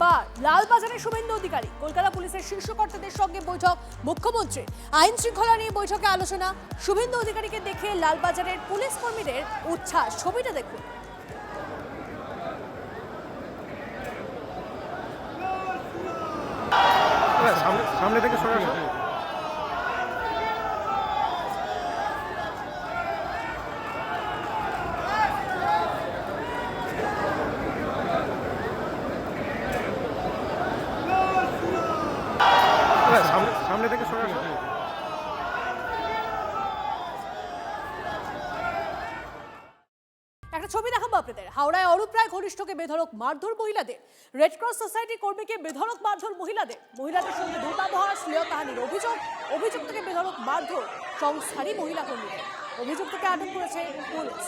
এবার লালবাজারে শুভেন্দু অধিকারী, কলকাতা পুলিশের শীর্ষ কর্তাদের সঙ্গে বৈঠক মুখ্যমন্ত্রীর। আইন শৃঙ্খলা নিয়ে বৈঠকে আলোচনা। শুভেন্দু অধিকারীকে দেখে লালবাজারের পুলিশ কর্মীদের উচ্ছ্বাস। ছবিটা দেখুন। সামনে থেকে সরে আসো। সামনে থেকে সরে আসো। একটা ছবি দেখাবো আপনাদের। হাওড়ায় অরূপ রায় ঘনিষ্ঠকে বেধড়ক মারধর মহিলাদের। রেড ক্রস সোসাইটির কর্মীকে বেধড়ক মারধর মহিলাদের সঙ্গে দুর্ব্যবহার, শ্লীলতাহানির অভিযুক্তকে বেধড়ক মারধর সংস্থারই মহিলা কর্মীদের। অভিযুক্তকে আটক করেছে পুলিশ।